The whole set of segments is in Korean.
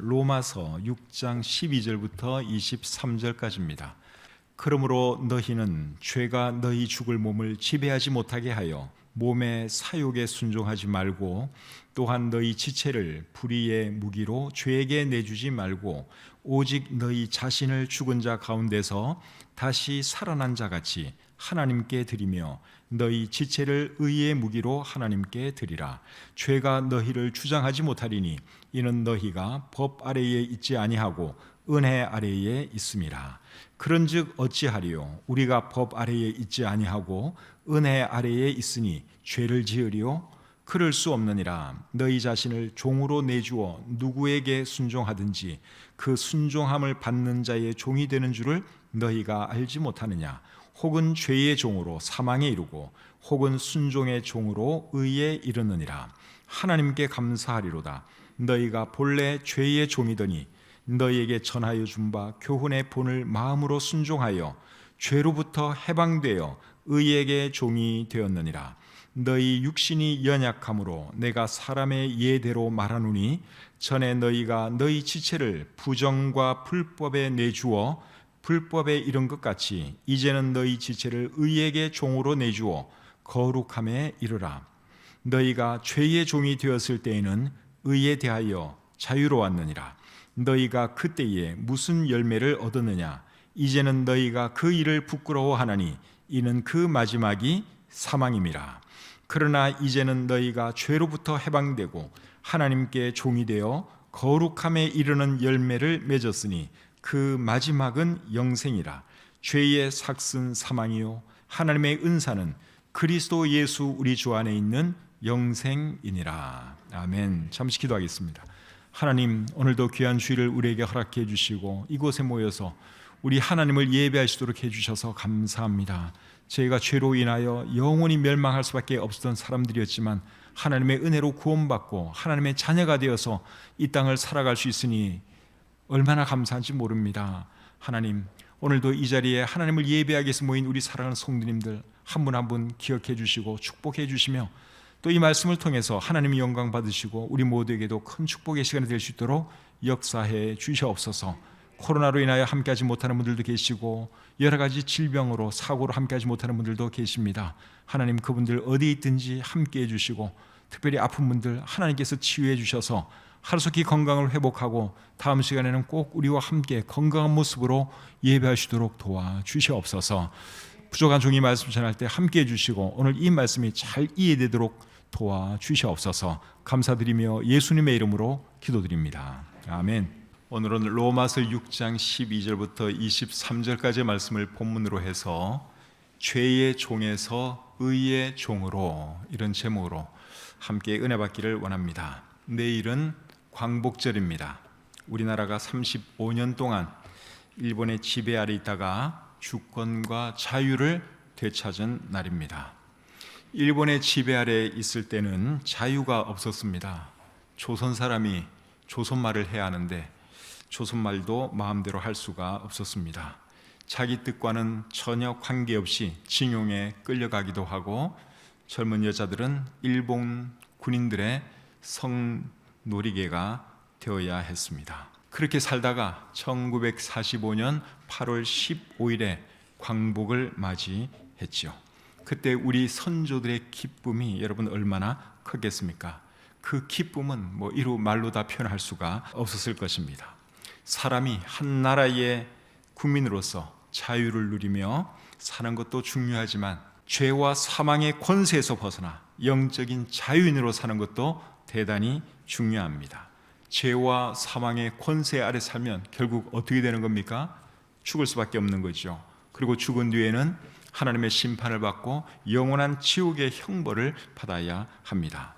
로마서 6장 12절부터 23절까지입니다. 그러므로 너희는 죄가 너희 죽을 몸을 지배하지 못하게 하여 몸의 사욕에 순종하지 말고, 또한 너희 지체를 불의의 무기로 죄에게 내주지 말고, 오직 너희 자신을 죽은 자 가운데서 다시 살아난 자같이 하나님께 드리며 너희 지체를 의의 무기로 하나님께 드리라. 죄가 너희를 주장하지 못하리니 이는 너희가 법 아래에 있지 아니하고 은혜 아래에 있음이라. 그런즉 어찌하리요? 우리가 법 아래에 있지 아니하고 은혜 아래에 있으니 죄를 지으리요? 그럴 수 없느니라. 너희 자신을 종으로 내주어 누구에게 순종하든지 그 순종함을 받는 자의 종이 되는 줄을 너희가 알지 못하느냐? 혹은 죄의 종으로 사망에 이르고 혹은 순종의 종으로 의에 이르느니라. 하나님께 감사하리로다. 너희가 본래 죄의 종이더니 너희에게 전하여 준 바 교훈의 본을 마음으로 순종하여 죄로부터 해방되어 의에게 종이 되었느니라. 너희 육신이 연약함으로 내가 사람의 예대로 말하노니, 전에 너희가 너희 지체를 부정과 불법에 내주어 불법에 이른 것 같이 이제는 너희 지체를 의에게 종으로 내주어 거룩함에 이르라. 너희가 죄의 종이 되었을 때에는 의에 대하여 자유로웠느니라. 너희가 그때에 무슨 열매를 얻었느냐? 이제는 너희가 그 일을 부끄러워하나니 이는 그 마지막이 사망임이라. 그러나 이제는 너희가 죄로부터 해방되고 하나님께 종이 되어 거룩함에 이르는 열매를 맺었으니 그 마지막은 영생이라. 죄의 삭은 사망이요 하나님의 은사는 그리스도 예수 우리 주 안에 있는 영생이니라. 아멘. 잠시 기도하겠습니다. 하나님, 오늘도 귀한 주일을 우리에게 허락해 주시고 이곳에 모여서 우리 하나님을 예배할 수 있도록 해주셔서 감사합니다. 저희가 죄로 인하여 영원히 멸망할 수밖에 없었던 사람들이었지만 하나님의 은혜로 구원받고 하나님의 자녀가 되어서 이 땅을 살아갈 수 있으니 얼마나 감사한지 모릅니다. 하나님, 오늘도 이 자리에 하나님을 예배하기 위해서 모인 우리 사랑하는 성도님들 한 분 한 분 기억해 주시고 축복해 주시며, 또 이 말씀을 통해서 하나님이 영광 받으시고 우리 모두에게도 큰 축복의 시간이 될 수 있도록 역사해 주시옵소서. 코로나로 인하여 함께하지 못하는 분들도 계시고 여러 가지 질병으로 사고로 함께하지 못하는 분들도 계십니다. 하나님, 그분들 어디 있든지 함께해 주시고 특별히 아픈 분들 하나님께서 치유해 주셔서 하루속히 건강을 회복하고 다음 시간에는 꼭 우리와 함께 건강한 모습으로 예배하시도록 도와주시옵소서. 부족한 종이 말씀 전할 때 함께해 주시고 오늘 이 말씀이 잘 이해되도록 도와주시옵소서. 감사드리며 예수님의 이름으로 기도드립니다. 아멘. 오늘은 로마서 6장 12절부터 23절까지의 말씀을 본문으로 해서 죄의 종에서 의의 종으로, 이런 제목으로 함께 은혜 받기를 원합니다. 내일은 광복절입니다. 우리나라가 35년 동안 일본의 지배 아래 있다가 주권과 자유를 되찾은 날입니다. 일본의 지배 아래 있을 때는 자유가 없었습니다. 조선 사람이 조선말을 해야 하는데 조선말도 마음대로 할 수가 없었습니다. 자기 뜻과는 전혀 관계없이 징용에 끌려가기도 하고 젊은 여자들은 일본 군인들의 성놀이개가 되어야 했습니다. 그렇게 살다가 1945년 8월 15일에 광복을 맞이했죠. 그때 우리 선조들의 기쁨이 여러분 얼마나 크겠습니까? 그 기쁨은 이루 말로 다 표현할 수가 없었을 것입니다. 사람이 한 나라의 국민으로서 자유를 누리며 사는 것도 중요하지만 죄와 사망의 권세에서 벗어나 영적인 자유인으로 사는 것도 대단히 중요합니다. 죄와 사망의 권세 아래 살면 결국 어떻게 되는 겁니까? 죽을 수밖에 없는 거죠. 그리고 죽은 뒤에는 하나님의 심판을 받고 영원한 지옥의 형벌을 받아야 합니다.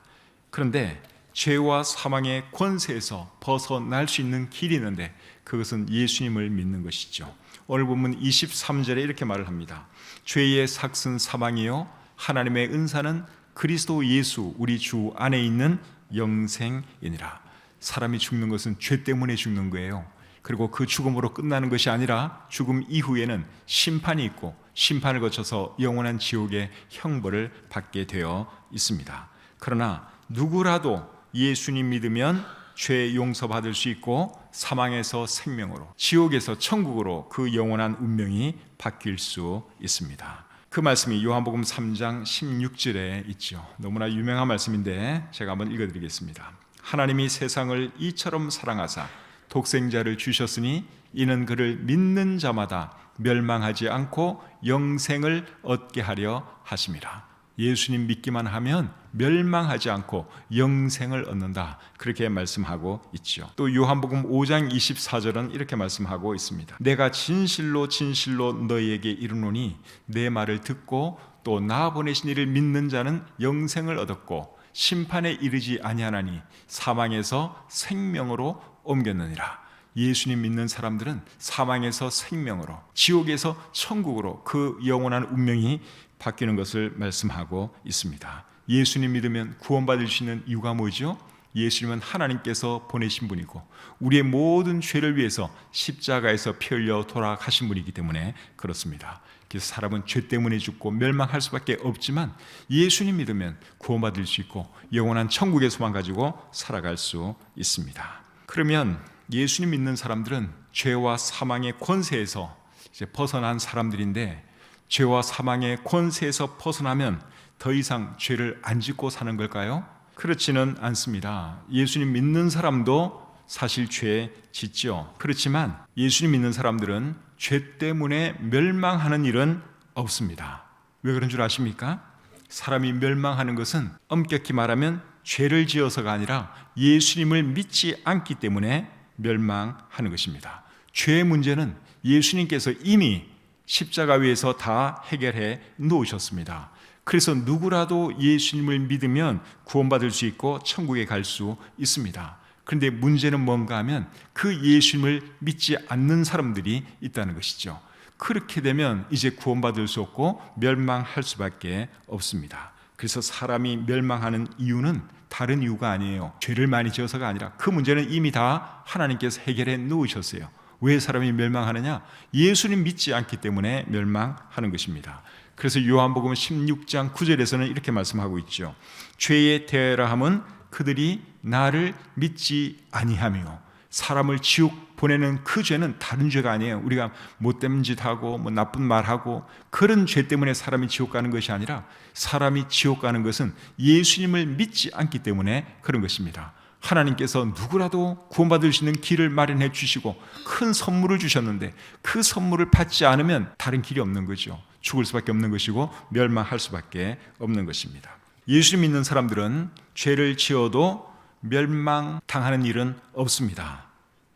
그런데 죄와 사망의 권세에서 벗어날 수 있는 길이 있는데 그것은 예수님을 믿는 것이죠. 오늘 본문 23절에 이렇게 말을 합니다. 죄의 삭은 사망이요 하나님의 은사는 그리스도 예수 우리 주 안에 있는 영생이니라. 사람이 죽는 것은 죄 때문에 죽는 거예요. 그리고 그 죽음으로 끝나는 것이 아니라 죽음 이후에는 심판이 있고 심판을 거쳐서 영원한 지옥의 형벌을 받게 되어 있습니다. 그러나 누구라도 예수님 믿으면 죄 용서받을 수 있고 사망에서 생명으로, 지옥에서 천국으로 그 영원한 운명이 바뀔 수 있습니다. 그 말씀이 요한복음 3장 16절에 있죠. 너무나 유명한 말씀인데 제가 한번 읽어드리겠습니다. 하나님이 세상을 이처럼 사랑하사 독생자를 주셨으니 이는 그를 믿는 자마다 멸망하지 않고 영생을 얻게 하려 하심이라. 예수님 믿기만 하면 멸망하지 않고 영생을 얻는다, 그렇게 말씀하고 있죠. 또 요한복음 5장 24절은 이렇게 말씀하고 있습니다. 내가 진실로 진실로 너희에게 이르노니 내 말을 듣고 또 나 보내신 이를 믿는 자는 영생을 얻었고 심판에 이르지 아니하나니 사망에서 생명으로 옮겼느니라. 예수님 믿는 사람들은 사망에서 생명으로, 지옥에서 천국으로 그 영원한 운명이 바뀌는 것을 말씀하고 있습니다. 예수님 믿으면 구원받을 수 있는 이유가 뭐죠? 예수님은 하나님께서 보내신 분이고 우리의 모든 죄를 위해서 십자가에서 피 흘려 돌아가신 분이기 때문에 그렇습니다. 그래서 사람은 죄 때문에 죽고 멸망할 수밖에 없지만 예수님 믿으면 구원받을 수 있고 영원한 천국의 소망 가지고 살아갈 수 있습니다. 그러면 예수님 믿는 사람들은 죄와 사망의 권세에서 이제 벗어난 사람들인데, 죄와 사망의 권세에서 벗어나면 더 이상 죄를 안 짓고 사는 걸까요? 그렇지는 않습니다. 예수님 믿는 사람도 사실 죄 짓죠. 그렇지만 예수님 믿는 사람들은 죄 때문에 멸망하는 일은 없습니다. 왜 그런 줄 아십니까? 사람이 멸망하는 것은 엄격히 말하면 죄를 지어서가 아니라 예수님을 믿지 않기 때문에 멸망하는 것입니다. 죄의 문제는 예수님께서 이미 십자가 위에서 다 해결해 놓으셨습니다. 그래서 누구라도 예수님을 믿으면 구원받을 수 있고 천국에 갈 수 있습니다. 그런데 문제는 뭔가 하면 그 예수님을 믿지 않는 사람들이 있다는 것이죠. 그렇게 되면 이제 구원받을 수 없고 멸망할 수밖에 없습니다. 그래서 사람이 멸망하는 이유는 다른 이유가 아니에요. 죄를 많이 지어서가 아니라 그 문제는 이미 다 하나님께서 해결해 놓으셨어요. 왜 사람이 멸망하느냐? 예수님 믿지 않기 때문에 멸망하는 것입니다. 그래서 요한복음 16장 9절에서는 이렇게 말씀하고 있죠. 죄의 대라 함은 그들이 나를 믿지 아니하며. 사람을 지옥 보내는 그 죄는 다른 죄가 아니에요. 우리가 못된 짓하고 나쁜 말하고 그런 죄 때문에 사람이 지옥 가는 것이 아니라, 사람이 지옥 가는 것은 예수님을 믿지 않기 때문에 그런 것입니다. 하나님께서 누구라도 구원받을 수 있는 길을 마련해 주시고 큰 선물을 주셨는데 그 선물을 받지 않으면 다른 길이 없는 거죠. 죽을 수밖에 없는 것이고 멸망할 수밖에 없는 것입니다. 예수 믿는 사람들은 죄를 지어도 멸망당하는 일은 없습니다.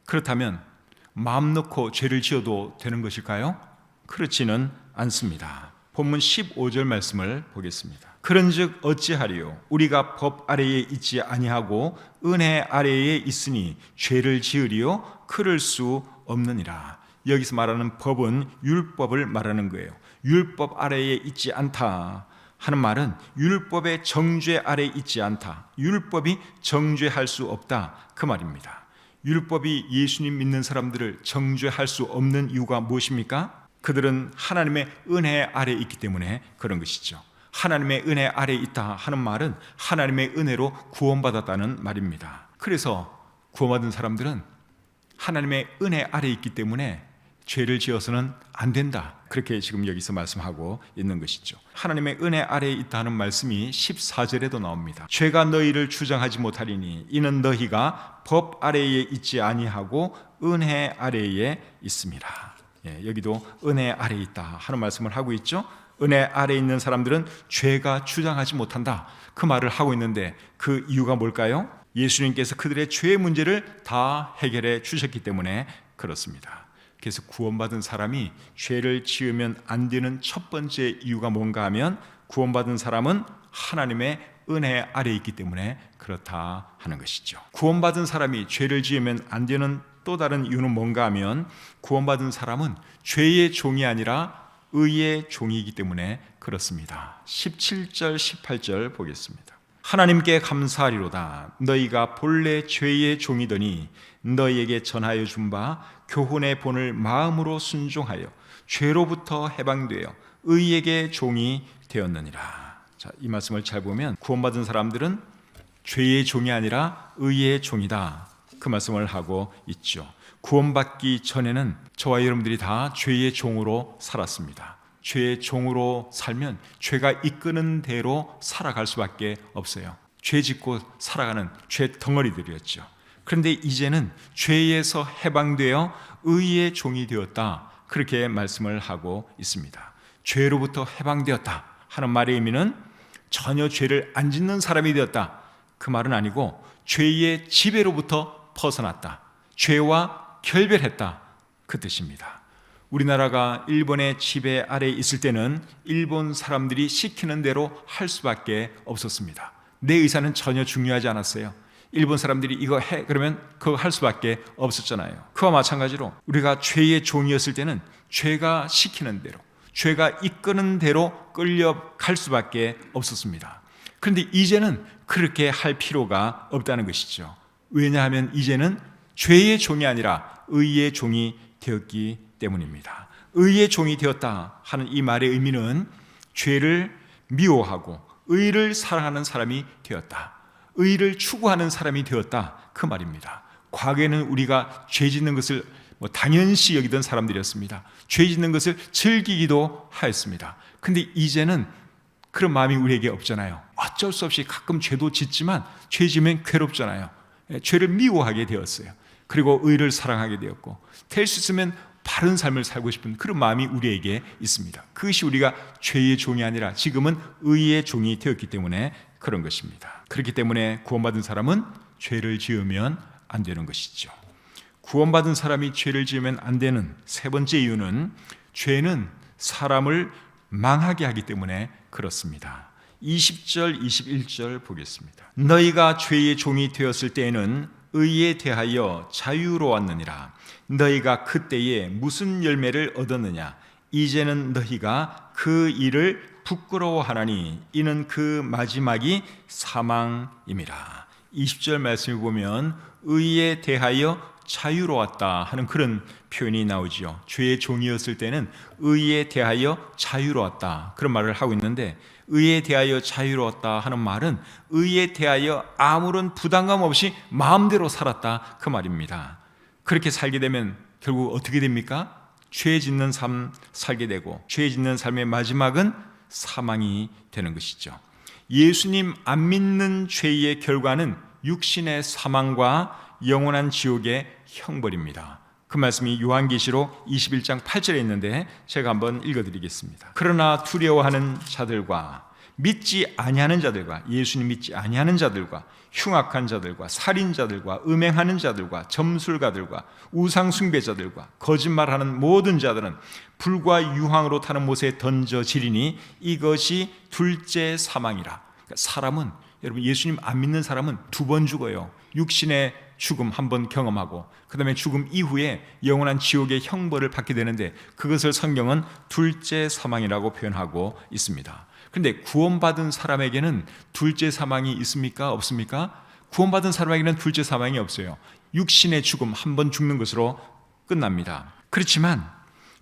그렇다면 마음 놓고 죄를 지어도 되는 것일까요? 그렇지는 않습니다. 본문 15절 말씀을 보겠습니다. 그런즉 어찌하리요? 우리가 법 아래에 있지 아니하고 은혜 아래에 있으니 죄를 지으리요? 그럴 수 없느니라. 여기서 말하는 법은 율법을 말하는 거예요. 율법 아래에 있지 않다 하는 말은 율법의 정죄 아래에 있지 않다, 율법이 정죄할 수 없다, 그 말입니다. 율법이 예수님 믿는 사람들을 정죄할 수 없는 이유가 무엇입니까? 그들은 하나님의 은혜 아래에 있기 때문에 그런 것이죠. 하나님의 은혜 아래에 있다 하는 말은 하나님의 은혜로 구원받았다는 말입니다. 그래서 구원받은 사람들은 하나님의 은혜 아래에 있기 때문에 죄를 지어서는 안 된다, 그렇게 지금 여기서 말씀하고 있는 것이죠. 하나님의 은혜 아래에 있다는 말씀이 14절에도 나옵니다. 죄가 너희를 주장하지 못하리니 이는 너희가 법 아래에 있지 아니하고 은혜 아래에 있습니다. 여기도 은혜 아래에 있다 하는 말씀을 하고 있죠. 은혜 아래에 있는 사람들은 죄가 주장하지 못한다, 그 말을 하고 있는데 그 이유가 뭘까요? 예수님께서 그들의 죄의 문제를 다 해결해 주셨기 때문에 그렇습니다. 그래서 구원받은 사람이 죄를 지으면 안 되는 첫 번째 이유가 뭔가 하면, 구원받은 사람은 하나님의 은혜 아래에 있기 때문에 그렇다 하는 것이죠. 구원받은 사람이 죄를 지으면 안 되는 또 다른 이유는 뭔가 하면, 구원받은 사람은 죄의 종이 아니라 의의 종이기 때문에 그렇습니다. 17절 18절 보겠습니다. 하나님께 감사하리로다. 너희가 본래 죄의 종이더니 너희에게 전하여 준 바 교훈의 본을 마음으로 순종하여 죄로부터 해방되어 의에게 종이 되었느니라. 자, 이 말씀을 잘 보면 구원받은 사람들은 죄의 종이 아니라 의의 종이다. 그 말씀을 하고 있죠. 구원받기 전에는 저와 여러분들이 다 죄의 종으로 살았습니다. 죄의 종으로 살면 죄가 이끄는 대로 살아갈 수밖에 없어요. 죄 짓고 살아가는 죄 덩어리들이었죠. 그런데 이제는 죄에서 해방되어 의의 종이 되었다. 그렇게 말씀을 하고 있습니다. 죄로부터 해방되었다 하는 말의 의미는 전혀 죄를 안 짓는 사람이 되었다. 그 말은 아니고 죄의 지배로부터 벗어났다. 죄와 결별했다. 그 뜻입니다. 우리나라가 일본의 지배 아래에 있을 때는 일본 사람들이 시키는 대로 할 수밖에 없었습니다. 내 의사는 전혀 중요하지 않았어요. 일본 사람들이 이거 해 그러면 그거 할 수밖에 없었잖아요. 그와 마찬가지로 우리가 죄의 종이었을 때는 죄가 시키는 대로, 죄가 이끄는 대로 끌려갈 수밖에 없었습니다. 그런데 이제는 그렇게 할 필요가 없다는 것이죠. 왜냐하면 이제는 죄의 종이 아니라 의의 종이 되었기 때문입니다. 의의 종이 되었다 하는 이 말의 의미는 죄를 미워하고 의를 사랑하는 사람이 되었다. 의를 추구하는 사람이 되었다. 그 말입니다. 과거에는 우리가 죄 짓는 것을 당연시 여기던 사람들이었습니다. 죄 짓는 것을 즐기기도 하였습니다. 그런데 이제는 그런 마음이 우리에게 없잖아요. 어쩔 수 없이 가끔 죄도 짓지만 죄 지면 괴롭잖아요. 죄를 미워하게 되었어요. 그리고 의를 사랑하게 되었고 될 수 있으면 바른 삶을 살고 싶은 그런 마음이 우리에게 있습니다. 그것이 우리가 죄의 종이 아니라 지금은 의의 종이 되었기 때문에 그런 것입니다. 그렇기 때문에 구원받은 사람은 죄를 지으면 안 되는 것이죠. 구원받은 사람이 죄를 지으면 안 되는 세 번째 이유는 죄는 사람을 망하게 하기 때문에 그렇습니다. 20절, 21절 보겠습니다. 너희가 죄의 종이 되었을 때에는 의에 대하여 자유로웠느니라. 너희가 그때에 무슨 열매를 얻었느냐? 이제는 너희가 그 일을 부끄러워하나니 이는 그 마지막이 사망임이라. 20절 말씀을 보면 의에 대하여 자유로웠다 하는 그런 표현이 나오지요. 죄의 종이었을 때는 의에 대하여 자유로웠다 그런 말을 하고 있는데, 의에 대하여 자유로웠다 하는 말은 의에 대하여 아무런 부담감 없이 마음대로 살았다 그 말입니다. 그렇게 살게 되면 결국 어떻게 됩니까? 죄 짓는 삶 살게 되고 죄 짓는 삶의 마지막은 사망이 되는 것이죠. 예수님 안 믿는 죄의 결과는 육신의 사망과 영원한 지옥의 형벌입니다. 그 말씀이 요한계시록 21장 8절에 있는데 제가 한번 읽어드리겠습니다. 그러나 두려워하는 자들과 믿지 아니하는 자들과, 예수님 믿지 아니하는 자들과, 흉악한 자들과, 살인자들과, 음행하는 자들과, 점술가들과, 우상숭배자들과, 거짓말하는 모든 자들은 불과 유황으로 타는 못에 던져지리니 이것이 둘째 사망이라. 그러니까 사람은, 여러분, 예수님 안 믿는 사람은 두 번 죽어요. 육신의 죽음 한 번 경험하고 그 다음에 죽음 이후에 영원한 지옥의 형벌을 받게 되는데, 그것을 성경은 둘째 사망이라고 표현하고 있습니다. 그런데 구원받은 사람에게는 둘째 사망이 있습니까? 없습니까? 구원받은 사람에게는 둘째 사망이 없어요. 육신의 죽음 한 번 죽는 것으로 끝납니다. 그렇지만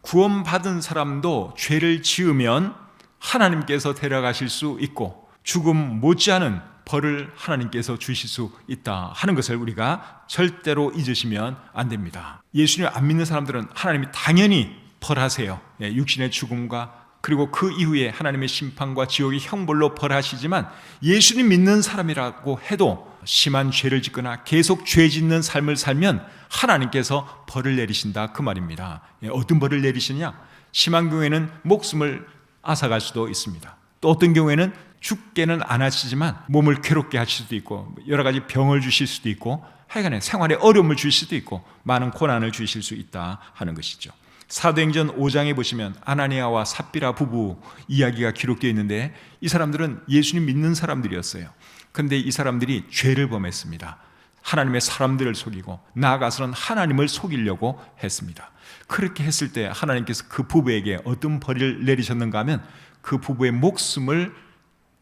구원받은 사람도 죄를 지으면 하나님께서 데려가실 수 있고 죽음 못지않은 벌을 하나님께서 주실 수 있다 하는 것을 우리가 절대로 잊으시면 안 됩니다. 예수님을 안 믿는 사람들은 하나님이 당연히 벌하세요. 육신의 죽음과 그리고 그 이후에 하나님의 심판과 지옥의 형벌로 벌하시지만, 예수님 믿는 사람이라고 해도 심한 죄를 짓거나 계속 죄 짓는 삶을 살면 하나님께서 벌을 내리신다 그 말입니다. 어떤 벌을 내리시냐? 심한 경우에는 목숨을 앗아갈 수도 있습니다. 또 어떤 경우에는 죽게는 안 하시지만 몸을 괴롭게 하실 수도 있고 여러 가지 병을 주실 수도 있고 하여간에 생활에 어려움을 주실 수도 있고 많은 고난을 주실 수 있다 하는 것이죠. 사도행전 5장에 보시면 아나니아와 삽비라 부부 이야기가 기록되어 있는데, 이 사람들은 예수님 믿는 사람들이었어요. 그런데 이 사람들이 죄를 범했습니다. 하나님의 사람들을 속이고 나아가서는 하나님을 속이려고 했습니다. 그렇게 했을 때 하나님께서 그 부부에게 어떤 벌을 내리셨는가 하면 그 부부의 목숨을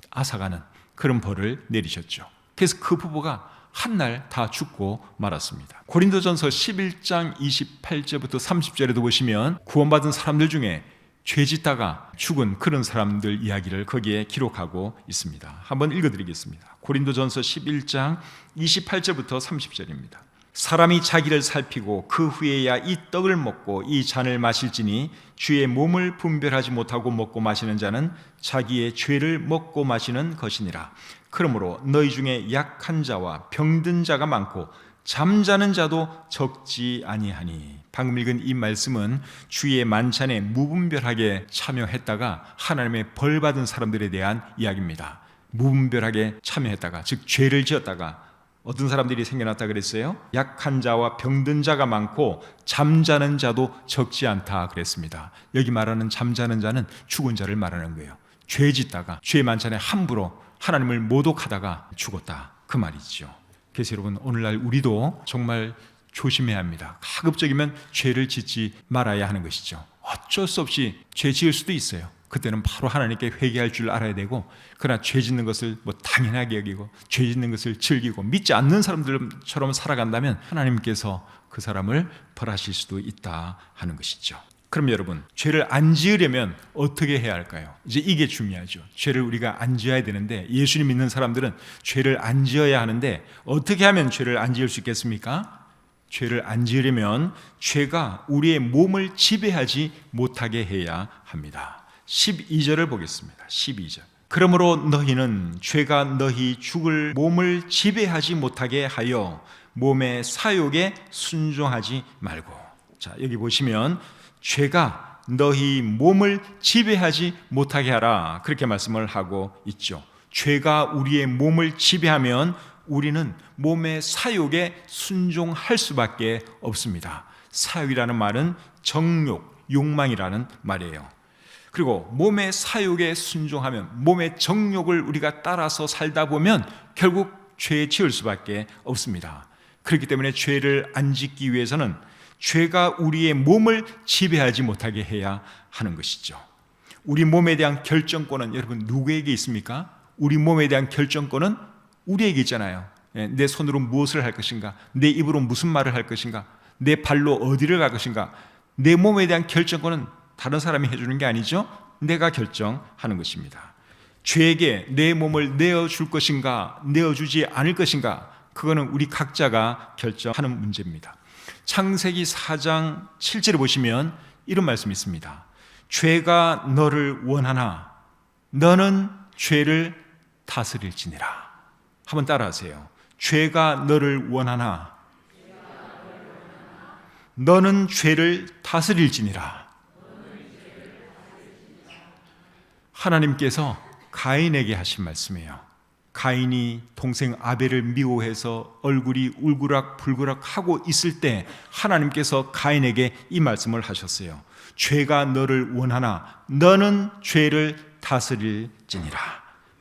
앗아가는 그런 벌을 내리셨죠. 그래서 그 부부가 한날 다 죽고 말았습니다. 고린도전서 11장 28절부터 30절에도 보시면 구원받은 사람들 중에 죄 짓다가 죽은 그런 사람들 이야기를 거기에 기록하고 있습니다. 한번 읽어드리겠습니다. 고린도전서 11장 28절부터 30절입니다. 사람이 자기를 살피고 그 후에야 이 떡을 먹고 이 잔을 마실지니 주의 몸을 분별하지 못하고 먹고 마시는 자는 자기의 죄를 먹고 마시는 것이니라. 그러므로 너희 중에 약한 자와 병든 자가 많고 잠자는 자도 적지 아니하니. 방금 읽은 이 말씀은 주의 만찬에 무분별하게 참여했다가 하나님의 벌 받은 사람들에 대한 이야기입니다. 무분별하게 참여했다가, 즉 죄를 지었다가 어떤 사람들이 생겨났다 그랬어요? 약한 자와 병든 자가 많고 잠자는 자도 적지 않다 그랬습니다. 여기 말하는 잠자는 자는 죽은 자를 말하는 거예요. 죄 짓다가 죄 만찬에 함부로 하나님을 모독하다가 죽었다, 그 말이죠. 그래서 여러분, 오늘날 우리도 정말 조심해야 합니다. 가급적이면 죄를 짓지 말아야 하는 것이죠. 어쩔 수 없이 죄 지을 수도 있어요. 그때는 바로 하나님께 회개할 줄 알아야 되고, 그러나 죄 짓는 것을 당연하게 여기고 죄 짓는 것을 즐기고 믿지 않는 사람들처럼 살아간다면 하나님께서 그 사람을 벌하실 수도 있다 하는 것이죠. 그럼 여러분, 죄를 안 지으려면 어떻게 해야 할까요? 이제 이게 중요하죠. 죄를 우리가 안 지어야 되는데, 예수님 믿는 사람들은 죄를 안 지어야 하는데 어떻게 하면 죄를 안 지을 수 있겠습니까? 죄를 안 지으려면 죄가 우리의 몸을 지배하지 못하게 해야 합니다. 12절을 보겠습니다. 12절. 그러므로 너희는 죄가 너희 죽을 몸을 지배하지 못하게 하여 몸의 사욕에 순종하지 말고. 자, 여기 보시면 죄가 너희 몸을 지배하지 못하게 하라, 그렇게 말씀을 하고 있죠. 죄가 우리의 몸을 지배하면 우리는 몸의 사욕에 순종할 수밖에 없습니다. 사욕이라는 말은 정욕, 욕망이라는 말이에요. 그리고 몸의 사욕에 순종하면, 몸의 정욕을 우리가 따라서 살다 보면 결국 죄에 지을 수밖에 없습니다. 그렇기 때문에 죄를 안 짓기 위해서는 죄가 우리의 몸을 지배하지 못하게 해야 하는 것이죠. 우리 몸에 대한 결정권은 여러분 누구에게 있습니까? 우리 몸에 대한 결정권은 우리에게 있잖아요. 내 손으로 무엇을 할 것인가, 내 입으로 무슨 말을 할 것인가, 내 발로 어디를 갈 것인가. 내 몸에 대한 결정권은 다른 사람이 해주는 게 아니죠. 내가 결정하는 것입니다. 죄에게 내 몸을 내어줄 것인가, 내어주지 않을 것인가, 그거는 우리 각자가 결정하는 문제입니다. 창세기 4장 7절에 보시면 이런 말씀이 있습니다. 죄가 너를 원하나 너는 죄를 다스릴지니라. 한번 따라하세요. 죄가 너를 원하나 너는 죄를 다스릴지니라. 하나님께서 가인에게 하신 말씀이에요. 가인이 동생 아벨을 미워해서 얼굴이 울그락불그락 하고 있을 때 하나님께서 가인에게 이 말씀을 하셨어요. 죄가 너를 원하나 너는 죄를 다스릴지니라.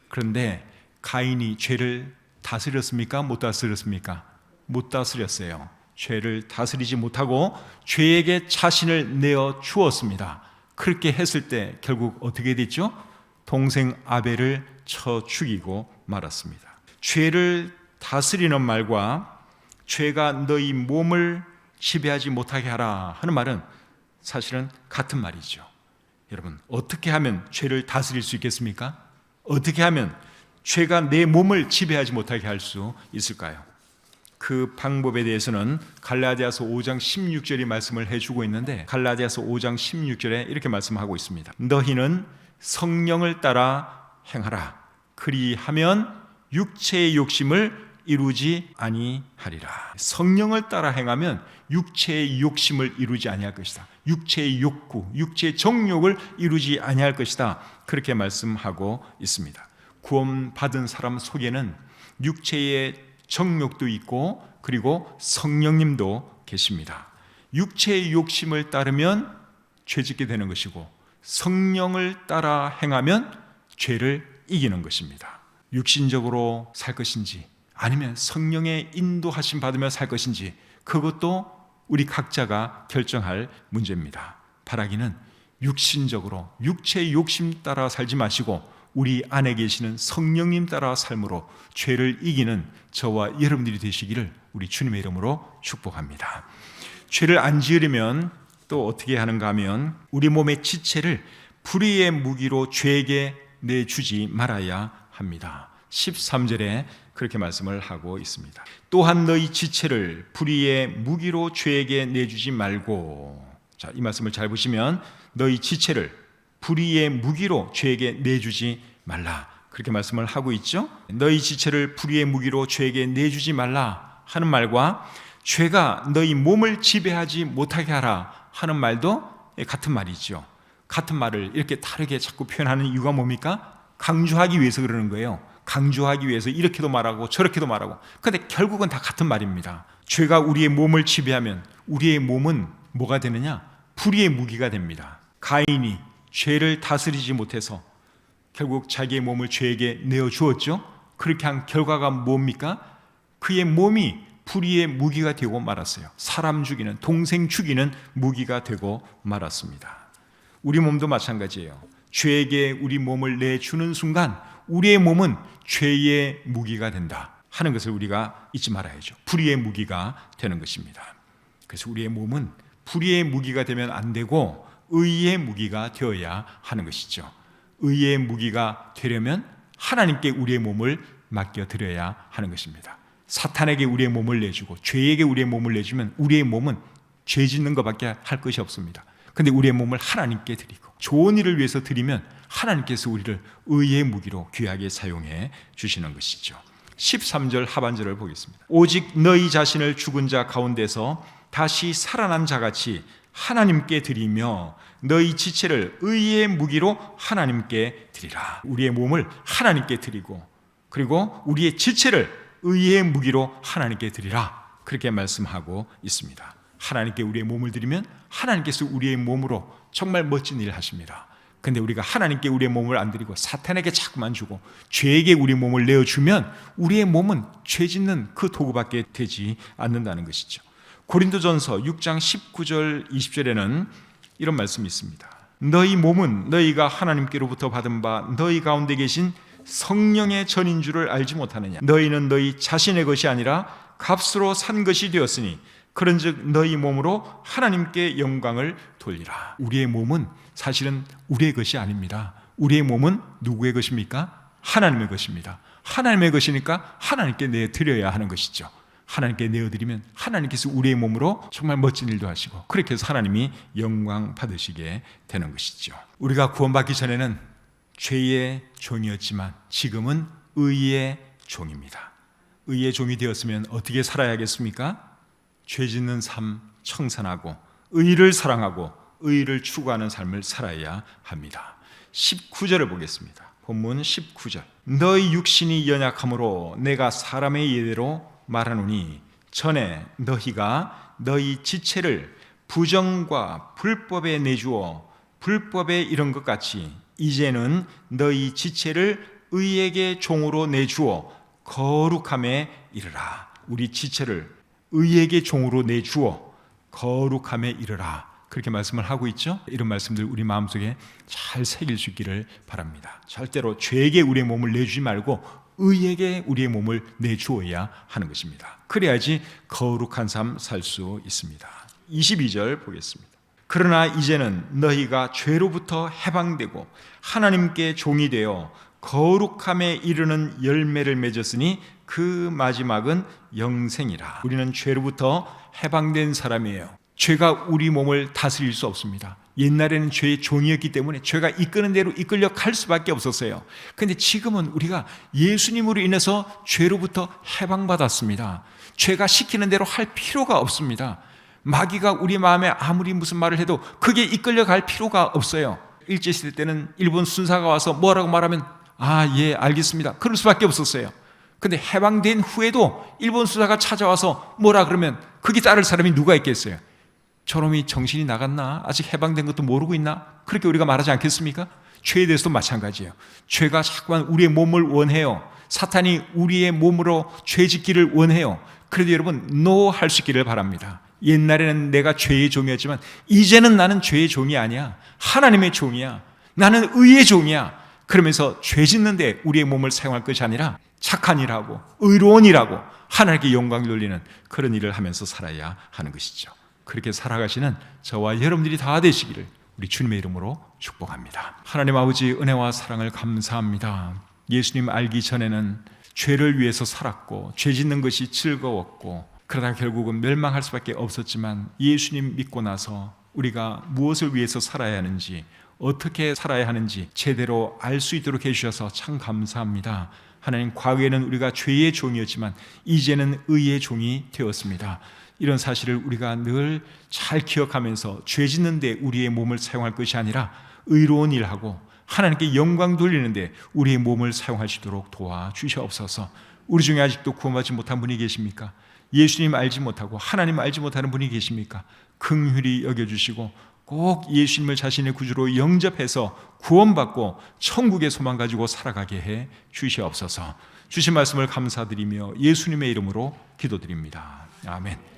그런데 가인이 죄를 다스렸습니까? 못 다스렸습니까? 못 다스렸어요. 죄를 다스리지 못하고 죄에게 자신을 내어 주었습니다. 그렇게 했을 때 결국 어떻게 됐죠? 동생 아벨을 쳐 죽이고 말았습니다. 죄를 다스리는 말과 죄가 너희 몸을 지배하지 못하게 하라 하는 말은 사실은 같은 말이죠. 여러분, 어떻게 하면 죄를 다스릴 수 있겠습니까? 어떻게 하면 죄가 내 몸을 지배하지 못하게 할 수 있을까요? 그 방법에 대해서는 갈라디아서 5장 16절이 말씀을 해주고 있는데, 갈라디아서 5장 16절에 이렇게 말씀하고 있습니다. 너희는 성령을 따라 행하라. 그리하면 육체의 욕심을 이루지 아니하리라. 성령을 따라 행하면 육체의 욕심을 이루지 아니할 것이다. 육체의 욕구, 육체의 정욕을 이루지 아니할 것이다. 그렇게 말씀하고 있습니다. 구원받은 사람 속에는 육체의 정욕도 있고 그리고 성령님도 계십니다. 육체의 욕심을 따르면 죄짓게 되는 것이고, 성령을 따라 행하면 죄를 이기는 것입니다. 육신적으로 살 것인지 아니면 성령의 인도하심 받으며 살 것인지, 그것도 우리 각자가 결정할 문제입니다. 바라기는 육신적으로 육체의 욕심 따라 살지 마시고 우리 안에 계시는 성령님 따라 삶으로 죄를 이기는 저와 여러분들이 되시기를 우리 주님의 이름으로 축복합니다. 죄를 안 지으려면 또 어떻게 하는가 하면 우리 몸의 지체를 불의의 무기로 죄에게 내주지 말아야 합니다. 13절에 그렇게 말씀을 하고 있습니다. 또한 너희 지체를 불의의 무기로 죄에게 내주지 말고, 자, 이 말씀을 잘 보시면 너희 지체를 불의의 무기로 죄에게 내주지 말라, 그렇게 말씀을 하고 있죠. 너희 지체를 불의의 무기로 죄에게 내주지 말라 하는 말과 죄가 너희 몸을 지배하지 못하게 하라 하는 말도 같은 말이죠. 같은 말을 이렇게 다르게 자꾸 표현하는 이유가 뭡니까? 강조하기 위해서 그러는 거예요. 강조하기 위해서 이렇게도 말하고 저렇게도 말하고. 그런데 결국은 다 같은 말입니다. 죄가 우리의 몸을 지배하면 우리의 몸은 뭐가 되느냐? 불의의 무기가 됩니다. 가인이 죄를 다스리지 못해서 결국 자기의 몸을 죄에게 내어주었죠. 그렇게 한 결과가 뭡니까? 그의 몸이 불의의 무기가 되고 말았어요. 사람 죽이는, 동생 죽이는 무기가 되고 말았습니다. 우리 몸도 마찬가지예요. 죄에게 우리 몸을 내주는 순간 우리의 몸은 죄의 무기가 된다 하는 것을 우리가 잊지 말아야죠. 불의의 무기가 되는 것입니다. 그래서 우리의 몸은 불의의 무기가 되면 안 되고 의의 무기가 되어야 하는 것이죠. 의의 무기가 되려면 하나님께 우리의 몸을 맡겨드려야 하는 것입니다. 사탄에게 우리의 몸을 내주고 죄에게 우리의 몸을 내주면 우리의 몸은 죄 짓는 것밖에 할 것이 없습니다. 그런데 우리의 몸을 하나님께 드리고 좋은 일을 위해서 드리면 하나님께서 우리를 의의 무기로 귀하게 사용해 주시는 것이죠. 13절 하반절을 보겠습니다. 오직 너희 자신을 죽은 자 가운데서 다시 살아난 자같이 하나님께 드리며 너희 지체를 의의 무기로 하나님께 드리라. 우리의 몸을 하나님께 드리고 그리고 우리의 지체를 의의 무기로 하나님께 드리라, 그렇게 말씀하고 있습니다. 하나님께 우리의 몸을 드리면 하나님께서 우리의 몸으로 정말 멋진 일을 하십니다. 근데 우리가 하나님께 우리의 몸을 안 드리고 사탄에게 자꾸만 주고 죄에게 우리 몸을 내어주면 우리의 몸은 죄 짓는 그 도구밖에 되지 않는다는 것이죠. 고린도전서 6장 19절 20절에는 이런 말씀이 있습니다. 너희 몸은 너희가 하나님께로부터 받은 바 너희 가운데 계신 성령의 전인 줄을 알지 못하느냐. 너희는 너희 자신의 것이 아니라 값으로 산 것이 되었으니 그런즉 너희 몸으로 하나님께 영광을 돌리라. 우리의 몸은 사실은 우리의 것이 아닙니다. 우리의 몸은 누구의 것입니까? 하나님의 것입니다. 하나님의 것이니까 하나님께 내드려야 하는 것이죠. 하나님께 내어드리면 하나님께서 우리의 몸으로 정말 멋진 일도 하시고 그렇게 해서 하나님이 영광 받으시게 되는 것이죠. 우리가 구원받기 전에는 죄의 종이었지만 지금은 의의 종입니다. 의의 종이 되었으면 어떻게 살아야겠습니까? 죄 짓는 삶 청산하고 의를 사랑하고 의를 추구하는 삶을 살아야 합니다. 19절을 보겠습니다. 본문 19절. 너희 육신이 연약함으로 내가 사람의 예대로 말하노니 전에 너희가 너희 지체를 부정과 불법에 내주어 불법에 이른 것 같이 이제는 너희 지체를 의에게 종으로 내주어 거룩함에 이르라. 우리 지체를 의에게 종으로 내주어 거룩함에 이르라, 그렇게 말씀을 하고 있죠. 이런 말씀들 우리 마음속에 잘 새길 수 있기를 바랍니다. 절대로 죄에게 우리의 몸을 내주지 말고 의에게 우리의 몸을 내주어야 하는 것입니다. 그래야지 거룩한 삶 살 수 있습니다. 22절 보겠습니다. 그러나 이제는 너희가 죄로부터 해방되고 하나님께 종이 되어 거룩함에 이르는 열매를 맺었으니 그 마지막은 영생이라. 우리는 죄로부터 해방된 사람이에요. 죄가 우리 몸을 다스릴 수 없습니다. 옛날에는 죄의 종이었기 때문에 죄가 이끄는 대로 이끌려 갈 수밖에 없었어요. 그런데 지금은 우리가 예수님으로 인해서 죄로부터 해방받았습니다. 죄가 시키는 대로 할 필요가 없습니다. 마귀가 우리 마음에 아무리 무슨 말을 해도 그게 이끌려 갈 필요가 없어요. 일제시대 때는 일본 순사가 와서 뭐라고 말하면 예 알겠습니다, 그럴 수밖에 없었어요. 근데 해방된 후에도 일본 수사가 찾아와서 뭐라 그러면 거기 따를 사람이 누가 있겠어요? 저놈이 정신이 나갔나? 아직 해방된 것도 모르고 있나? 그렇게 우리가 말하지 않겠습니까? 죄에 대해서도 마찬가지예요. 죄가 자꾸만 우리의 몸을 원해요. 사탄이 우리의 몸으로 죄 짓기를 원해요. 그래도 여러분 노 할 수 있기를 바랍니다. 옛날에는 내가 죄의 종이었지만 이제는 나는 죄의 종이 아니야. 하나님의 종이야. 나는 의의 종이야. 그러면서 죄 짓는데 우리의 몸을 사용할 것이 아니라 착한 일하고 의로운 일하고 하나님께 영광을 돌리는 그런 일을 하면서 살아야 하는 것이죠. 그렇게 살아가시는 저와 여러분들이 다 되시기를 우리 주님의 이름으로 축복합니다. 하나님 아버지, 은혜와 사랑을 감사합니다. 예수님 알기 전에는 죄를 위해서 살았고 죄 짓는 것이 즐거웠고 그러다 결국은 멸망할 수밖에 없었지만 예수님 믿고 나서 우리가 무엇을 위해서 살아야 하는지, 어떻게 살아야 하는지 제대로 알 수 있도록 해주셔서 참 감사합니다. 하나님, 과거에는 우리가 죄의 종이었지만 이제는 의의 종이 되었습니다. 이런 사실을 우리가 늘 잘 기억하면서 죄 짓는데 우리의 몸을 사용할 것이 아니라 의로운 일하고 하나님께 영광 돌리는데 우리의 몸을 사용하시도록 도와주시옵소서. 우리 중에 아직도 구원받지 못한 분이 계십니까? 예수님 알지 못하고 하나님 알지 못하는 분이 계십니까? 긍휼히 여겨주시고 꼭 예수님을 자신의 구주로 영접해서 구원받고 천국의 소망 가지고 살아가게 해 주시옵소서. 주신 말씀을 감사드리며 예수님의 이름으로 기도드립니다. 아멘.